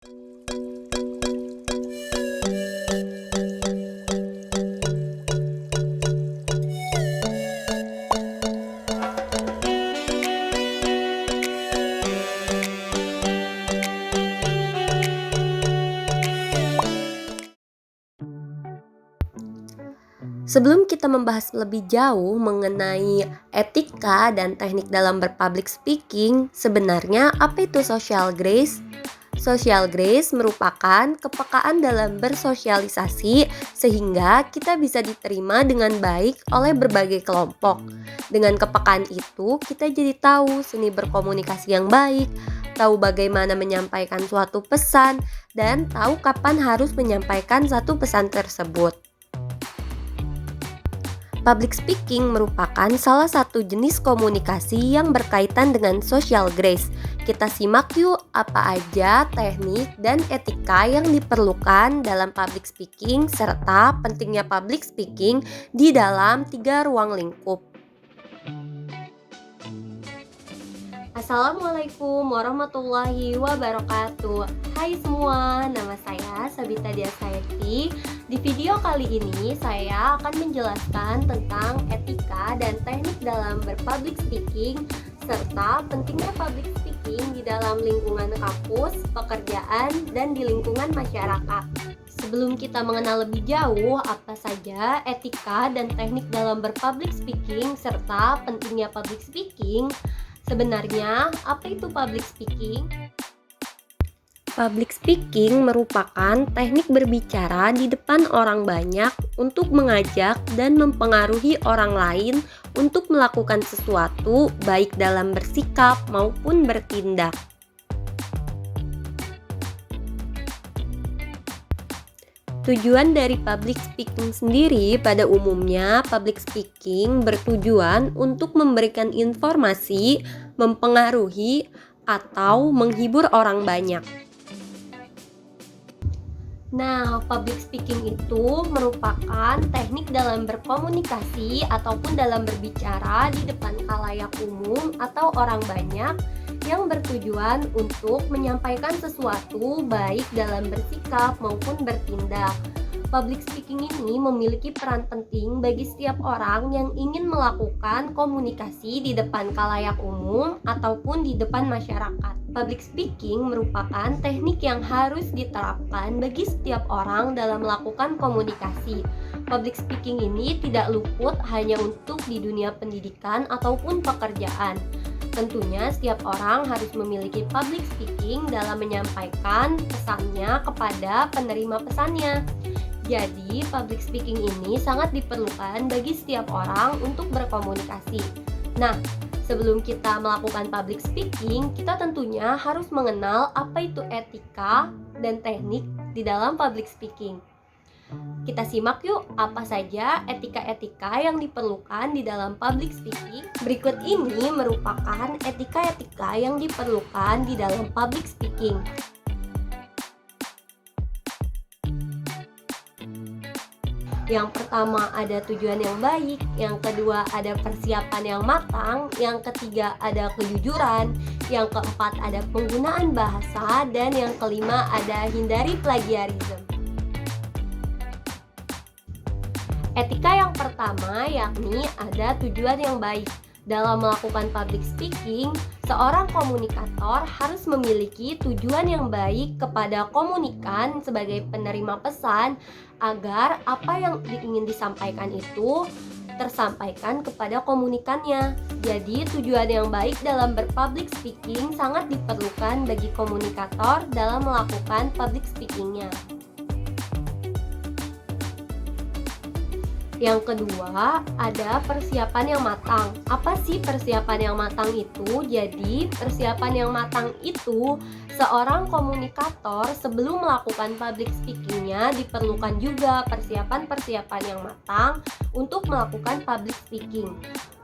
Sebelum kita membahas lebih jauh mengenai etika dan teknik dalam berpublic speaking, sebenarnya apa itu social grace? Social grace merupakan kepekaan dalam bersosialisasi sehingga kita bisa diterima dengan baik oleh berbagai kelompok. Dengan kepekaan itu, kita jadi tahu seni berkomunikasi yang baik, tahu bagaimana menyampaikan suatu pesan, dan tahu kapan harus menyampaikan satu pesan tersebut. Public speaking merupakan salah satu jenis komunikasi yang berkaitan dengan social grace. Kita simak yuk apa aja teknik dan etika yang diperlukan dalam public speaking serta pentingnya public speaking di dalam 3 ruang lingkup. Assalamualaikum warahmatullahi wabarakatuh. Hai semua, nama saya Sabita Diasayati. Di video kali ini saya akan menjelaskan tentang etika dan teknik dalam berpublic speaking serta pentingnya public speaking di dalam lingkungan kampus, pekerjaan, dan di lingkungan masyarakat. Sebelum kita mengenal lebih jauh apa saja etika dan teknik dalam berpublic speaking serta pentingnya public speaking, sebenarnya apa itu public speaking? Public speaking merupakan teknik berbicara di depan orang banyak untuk mengajak dan mempengaruhi orang lain untuk melakukan sesuatu baik dalam bersikap maupun bertindak. Tujuan dari public speaking sendiri pada umumnya public speaking bertujuan untuk memberikan informasi, mempengaruhi, atau menghibur orang banyak. Nah, public speaking itu merupakan teknik dalam berkomunikasi ataupun dalam berbicara di depan khalayak umum atau orang banyak yang bertujuan untuk menyampaikan sesuatu baik dalam bersikap maupun bertindak. Public speaking ini memiliki peran penting bagi setiap orang yang ingin melakukan komunikasi di depan khalayak umum ataupun di depan masyarakat. Public speaking merupakan teknik yang harus diterapkan bagi setiap orang dalam melakukan komunikasi. Public speaking ini tidak luput hanya untuk di dunia pendidikan ataupun pekerjaan. Tentunya setiap orang harus memiliki public speaking dalam menyampaikan pesannya kepada penerima pesannya. Jadi, public speaking ini sangat diperlukan bagi setiap orang untuk berkomunikasi. Nah, sebelum kita melakukan public speaking, kita tentunya harus mengenal apa itu etika dan teknik di dalam public speaking. Kita simak yuk apa saja etika-etika yang diperlukan di dalam public speaking. Berikut ini merupakan etika-etika yang diperlukan di dalam public speaking. Yang pertama ada tujuan yang baik, yang kedua ada persiapan yang matang, yang ketiga ada kejujuran, yang keempat ada penggunaan bahasa, dan yang kelima ada hindari plagiarisme. Etika yang pertama yakni ada tujuan yang baik. Dalam melakukan public speaking, seorang komunikator harus memiliki tujuan yang baik kepada komunikan sebagai penerima pesan agar apa yang ingin disampaikan itu tersampaikan kepada komunikannya. Jadi, tujuan yang baik dalam berpublic speaking sangat diperlukan bagi komunikator dalam melakukan public speakingnya. Yang kedua, ada persiapan yang matang. Apa sih persiapan yang matang itu? Jadi, persiapan yang matang itu seorang komunikator sebelum melakukan public speakingnya diperlukan juga persiapan-persiapan yang matang untuk melakukan public speaking.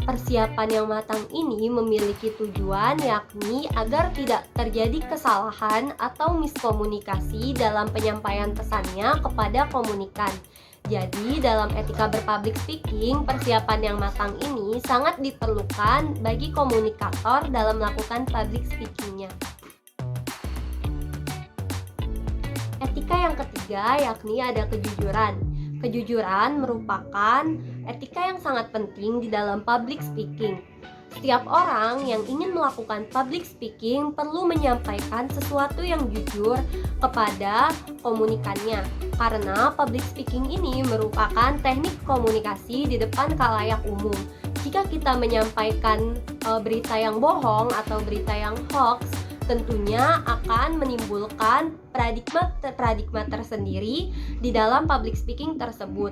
Persiapan yang matang ini memiliki tujuan yakni agar tidak terjadi kesalahan atau miskomunikasi dalam penyampaian pesannya kepada komunikan. Jadi, dalam etika berpublic speaking, persiapan yang matang ini sangat diperlukan bagi komunikator dalam melakukan public speakingnya. Etika yang ketiga yakni ada kejujuran. Kejujuran merupakan etika yang sangat penting di dalam public speaking. Setiap orang yang ingin melakukan public speaking perlu menyampaikan sesuatu yang jujur kepada komunikannya. Karena public speaking ini merupakan teknik komunikasi di depan khalayak umum. Jika kita menyampaikan berita yang bohong atau berita yang hoax, tentunya akan menimbulkan paradigma tersendiri di dalam public speaking tersebut.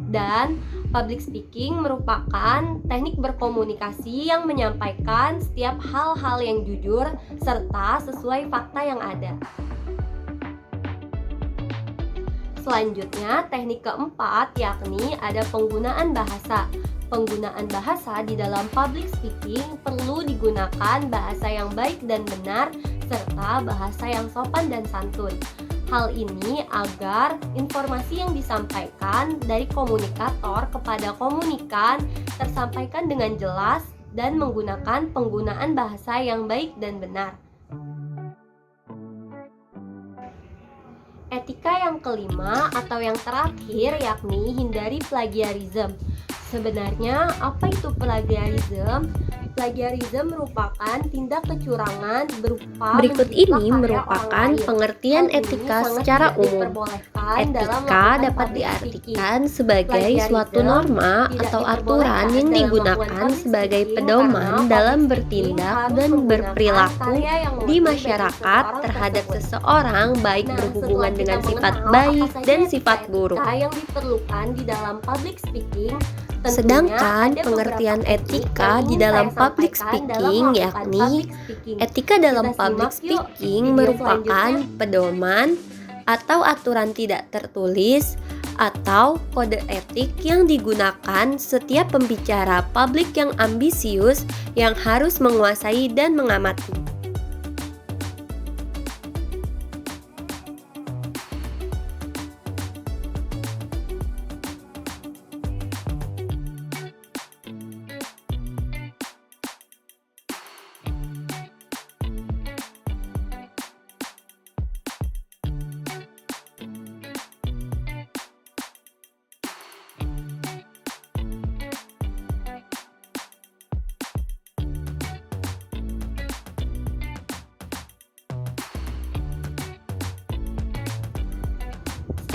Dan public speaking merupakan teknik berkomunikasi yang menyampaikan setiap hal-hal yang jujur serta sesuai fakta yang ada. Selanjutnya, teknik keempat yakni ada penggunaan bahasa. Penggunaan bahasa di dalam public speaking perlu digunakan bahasa yang baik dan benar serta bahasa yang sopan dan santun. Hal ini agar informasi yang disampaikan dari komunikator kepada komunikan tersampaikan dengan jelas dan menggunakan penggunaan bahasa yang baik dan benar. Etika yang kelima atau yang terakhir yakni hindari plagiarisme. Sebenarnya apa itu plagiarisme? Plagiarisme merupakan tindak kecurangan berupa Berikut ini merupakan pengertian etika secara umum. Etika dapat diartikan sebagai suatu norma atau aturan yang digunakan sebagai pedoman dalam bertindak dan berperilaku di masyarakat terhadap seseorang, baik berhubungan dengan sifat baik dan sifat buruk. Yang diperlukan di dalam public speaking. Sedangkan pengertian etika di dalam public speaking yakni etika dalam public speaking merupakan pedoman atau aturan tidak tertulis atau kode etik yang digunakan setiap pembicara publik yang ambisius yang harus menguasai dan mengamati.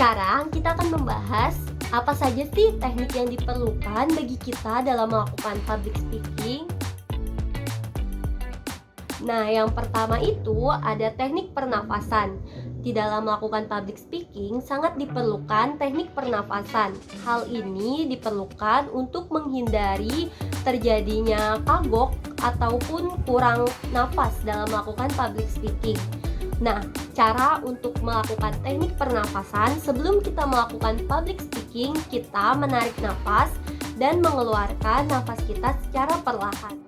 Sekarang kita akan membahas apa saja sih teknik yang diperlukan bagi kita dalam melakukan public speaking. Nah, yang pertama itu ada teknik pernafasan. Di dalam melakukan public speaking sangat diperlukan teknik pernafasan. Hal ini diperlukan untuk menghindari terjadinya kagok ataupun kurang nafas dalam melakukan public speaking. Nah, cara untuk melakukan teknik pernafasan sebelum kita melakukan public speaking, kita menarik nafas dan mengeluarkan nafas kita secara perlahan.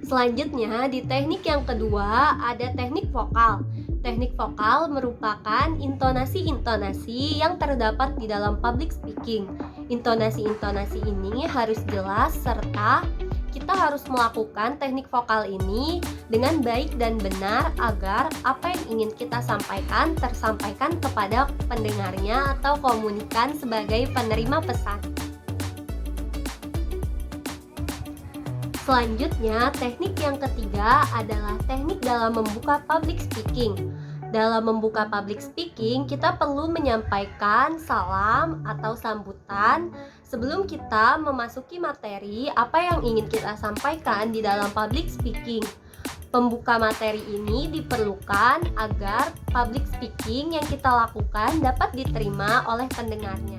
Selanjutnya, di teknik yang kedua ada teknik vokal. Teknik vokal merupakan intonasi-intonasi yang terdapat di dalam public speaking. Intonasi-intonasi ini harus jelas serta kita harus melakukan teknik vokal ini dengan baik dan benar agar apa yang ingin kita sampaikan tersampaikan kepada pendengarnya atau komunikan sebagai penerima pesan. Selanjutnya, teknik yang ketiga adalah teknik dalam membuka public speaking. Dalam membuka public speaking, kita perlu menyampaikan salam atau sambutan sebelum kita memasuki materi apa yang ingin kita sampaikan di dalam public speaking. Pembuka materi ini diperlukan agar public speaking yang kita lakukan dapat diterima oleh pendengarnya.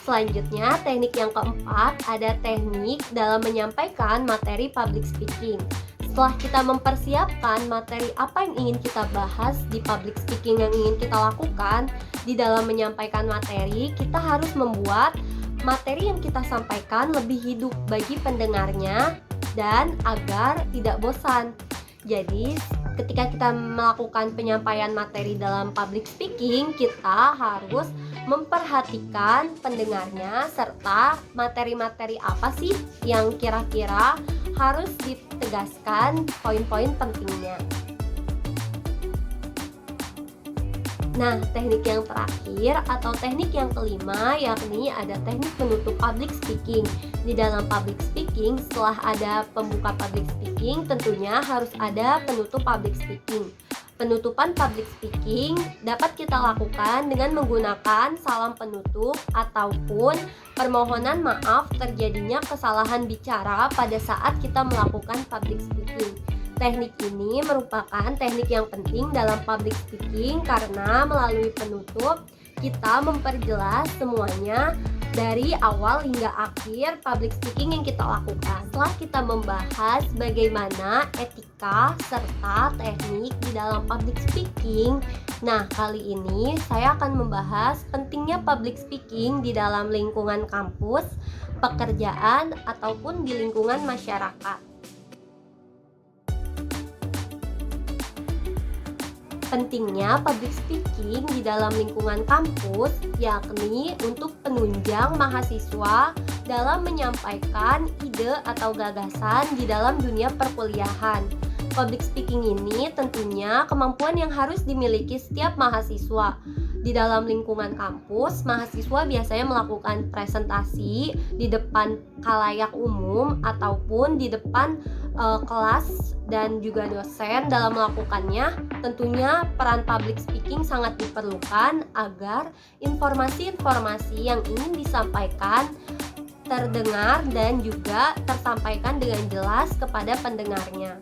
Selanjutnya, teknik yang keempat ada teknik dalam menyampaikan materi public speaking. Setelah kita mempersiapkan materi apa yang ingin kita bahas di public speaking yang ingin kita lakukan, di dalam menyampaikan materi, kita harus membuat materi yang kita sampaikan lebih hidup bagi pendengarnya dan agar tidak bosan. Jadi, ketika kita melakukan penyampaian materi dalam public speaking, kita harus memperhatikan pendengarnya serta materi-materi apa sih yang kira-kira harus ditegaskan poin-poin pentingnya. Nah, teknik yang terakhir atau teknik yang kelima yakni ada teknik penutup public speaking. Di dalam public speaking, setelah ada pembuka public speaking, tentunya harus ada penutup public speaking. Penutupan public speaking dapat kita lakukan dengan menggunakan salam penutup ataupun permohonan maaf terjadinya kesalahan bicara pada saat kita melakukan public speaking. Teknik ini merupakan teknik yang penting dalam public speaking karena melalui penutup kita memperjelas semuanya dari awal hingga akhir public speaking yang kita lakukan. Setelah kita membahas bagaimana etika serta teknik di dalam public speaking, nah kali ini saya akan membahas pentingnya public speaking di dalam lingkungan kampus, pekerjaan, ataupun di lingkungan masyarakat. Pentingnya public speaking di dalam lingkungan kampus yakni untuk penunjang mahasiswa dalam menyampaikan ide atau gagasan di dalam dunia perkuliahan. Public speaking ini tentunya kemampuan yang harus dimiliki setiap mahasiswa. Di dalam lingkungan kampus, mahasiswa biasanya melakukan presentasi di depan khalayak umum ataupun di depan kelas dan juga dosen. Dalam melakukannya, tentunya peran public speaking sangat diperlukan agar informasi-informasi yang ingin disampaikan terdengar dan juga tersampaikan dengan jelas kepada pendengarnya.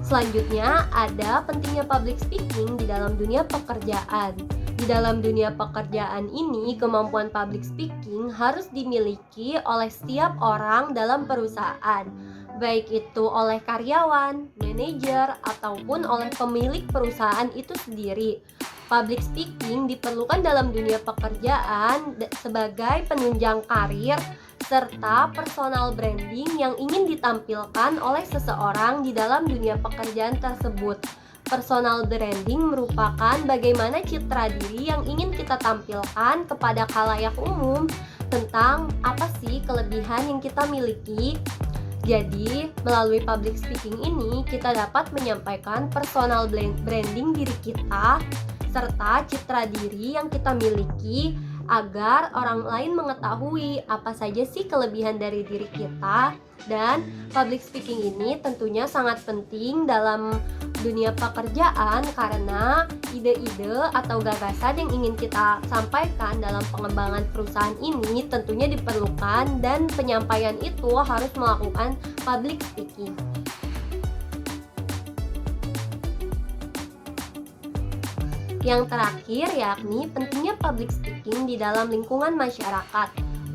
Selanjutnya, ada pentingnya public speaking di dalam dunia pekerjaan. Di dalam dunia pekerjaan ini, kemampuan public speaking harus dimiliki oleh setiap orang dalam perusahaan, baik itu oleh karyawan, manajer, ataupun oleh pemilik perusahaan itu sendiri. Public speaking diperlukan dalam dunia pekerjaan sebagai penunjang karir serta personal branding yang ingin ditampilkan oleh seseorang di dalam dunia pekerjaan tersebut. Personal branding merupakan bagaimana citra diri yang ingin kita tampilkan kepada khalayak umum tentang apa sih kelebihan yang kita miliki. Jadi, melalui public speaking ini kita dapat menyampaikan personal branding diri kita serta citra diri yang kita miliki agar orang lain mengetahui apa saja sih kelebihan dari diri kita. Dan public speaking ini tentunya sangat penting dalam dunia pekerjaan karena ide-ide atau gagasan yang ingin kita sampaikan dalam pengembangan perusahaan ini tentunya diperlukan dan penyampaian itu harus melakukan public speaking. Yang terakhir yakni pentingnya public speaking di dalam lingkungan masyarakat.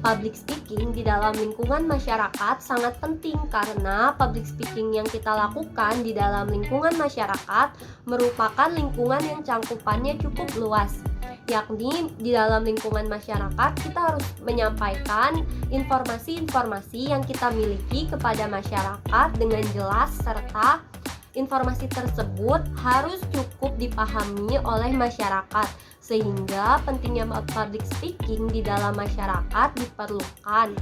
Public speaking di dalam lingkungan masyarakat sangat penting karena public speaking yang kita lakukan di dalam lingkungan masyarakat merupakan lingkungan yang cangkupannya cukup luas. Yakni di dalam lingkungan masyarakat kita harus menyampaikan informasi-informasi yang kita miliki kepada masyarakat dengan jelas serta informasi tersebut harus cukup dipahami oleh masyarakat, sehingga pentingnya public speaking di dalam masyarakat diperlukan.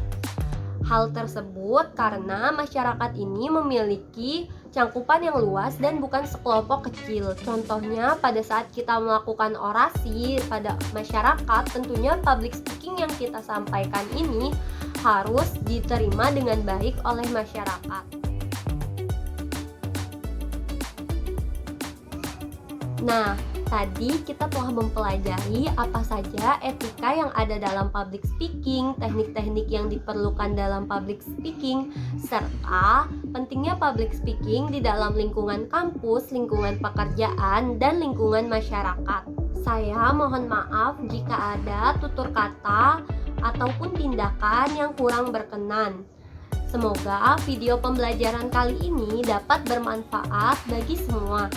Hal tersebut karena masyarakat ini memiliki cangkupan yang luas dan bukan sekelompok kecil. Contohnya pada saat kita melakukan orasi pada masyarakat, tentunya public speaking yang kita sampaikan ini harus diterima dengan baik oleh masyarakat. Nah, tadi kita telah mempelajari apa saja etika yang ada dalam public speaking, teknik-teknik yang diperlukan dalam public speaking, serta pentingnya public speaking di dalam lingkungan kampus, lingkungan pekerjaan, dan lingkungan masyarakat. Saya mohon maaf jika ada tutur kata ataupun tindakan yang kurang berkenan. Semoga video pembelajaran kali ini dapat bermanfaat bagi semua.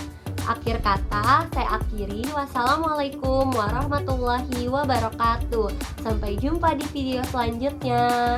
Akhir kata, saya akhiri. Wassalamualaikum warahmatullahi wabarakatuh. Sampai jumpa di video selanjutnya.